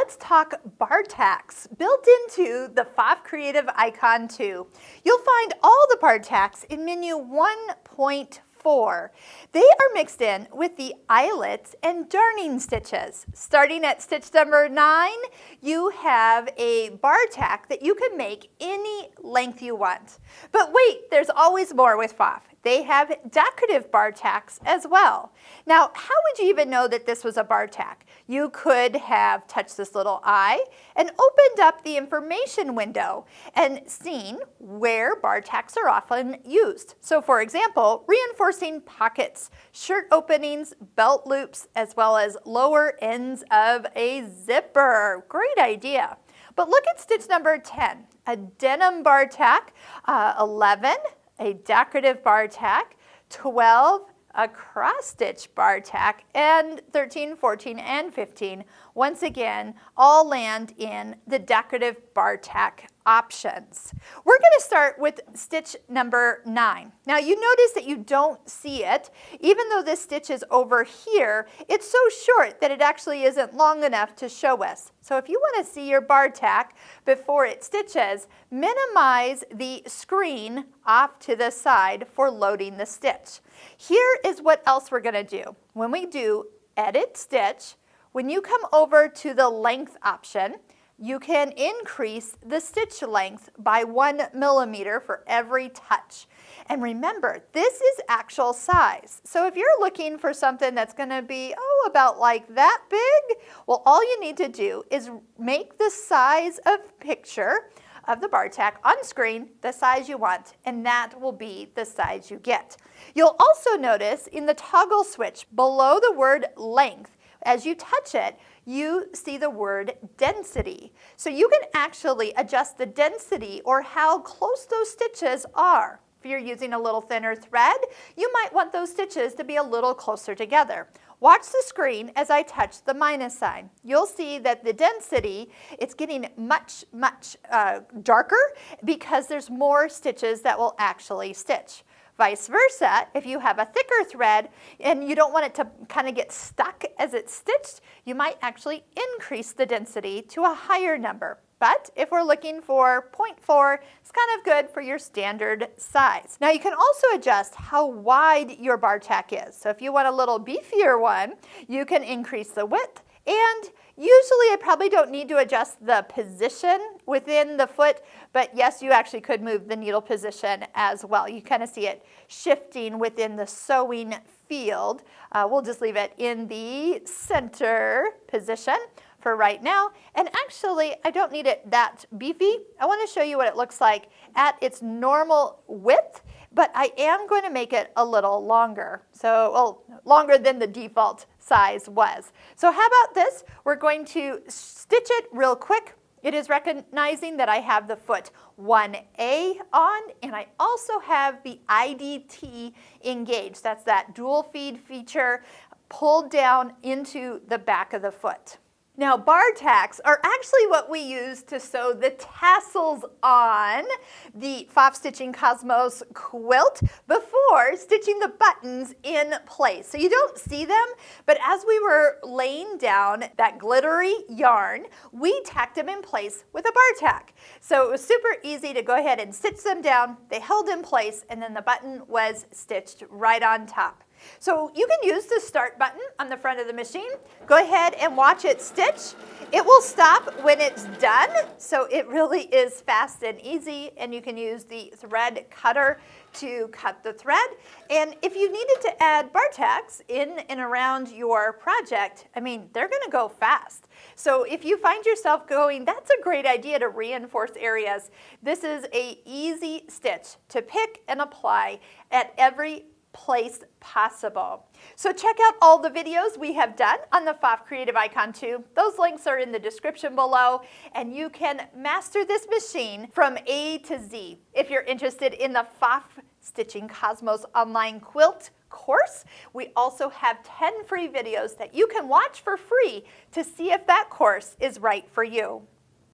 let's talk Bartacks, built into the Pfaff Creative Icon 2. You'll find all the Bartacks in menu 1.4. They are mixed in with the eyelets and darning stitches. Starting at stitch number 9, you have a bar tack that you can make any length you want. But wait, there's always more with Pfaff. They have decorative bar tacks as well. Now, how would you even know that this was a bar tack? You could have touched this little eye and opened up the information window and seen where bar tacks are often used. So for example, reinforcing pockets, shirt openings, belt loops, as well as lower ends of a zipper. Great idea. But look at stitch number 10, a denim bar tack, 11, a decorative bar tack, 12, a cross stitch bar tack, and 13, 14, and 15, once again, all land in the decorative bar tack options. We're going to start with stitch number 9. Now you notice that you don't see it. Even though this stitch is over here, it's so short that it actually isn't long enough to show us. So if you want to see your bar tack before it stitches, minimize the screen off to the side for loading the stitch. Here is what else we're going to do. When we do Edit Stitch, when you come over to the length option, you can increase the stitch length by 1 millimeter for every touch. And remember, this is actual size. So if you're looking for something that's going to be, about like that big, well, all you need to do is make the size of picture of the bar tack on screen the size you want, and that will be the size you get. You'll also notice in the toggle switch below the word length, as you touch it, you see the word density. So you can actually adjust the density or how close those stitches are. If you're using a little thinner thread, you might want those stitches to be a little closer together. Watch the screen as I touch the minus sign. You'll see that the density, it's getting much darker because there's more stitches that will actually stitch. Vice versa, if you have a thicker thread and you don't want it to kind of get stuck as it's stitched, you might actually increase the density to a higher number. But if we're looking for 0.4, it's kind of good for your standard size. Now you can also adjust how wide your bar tack is. So if you want a little beefier one, you can increase the width. And usually I probably don't need to adjust the position within the foot, but yes, you actually could move the needle position as well. You kind of see it shifting within the sewing field. We'll just leave it in the center position for right now. And actually, I don't need it that beefy. I want to show you what it looks like at its normal width, but I am going to make it a little longer. So, well, longer than the default size was. So how about this? We're going to stitch it real quick. It is recognizing that I have the foot 1A on, and I also have the IDT engaged. That's that dual feed feature pulled down into the back of the foot. Now, bar tacks are actually what we use to sew the tassels on the Pfaff Stitching Cosmos quilt before stitching the buttons in place. So you don't see them, but as we were laying down that glittery yarn, we tacked them in place with a bar tack. So it was super easy to go ahead and stitch them down. They held in place, and then the button was stitched right on top. So you can use the start button on the front of the machine. Go ahead and watch it stitch. It will stop when it's done, so it really is fast and easy, and you can use the thread cutter to cut the thread. And if you needed to add bar tacks in and around your project, I mean, they're going to go fast. So if you find yourself going, that's a great idea to reinforce areas, this is an easy stitch to pick and apply at every place possible. So check out all the videos we have done on the Pfaff Creative Icon 2. Those links are in the description below, and you can master this machine from A to Z. If you're interested in the Pfaff Stitching Cosmos online quilt course, we also have 10 free videos that you can watch for free to see if that course is right for you.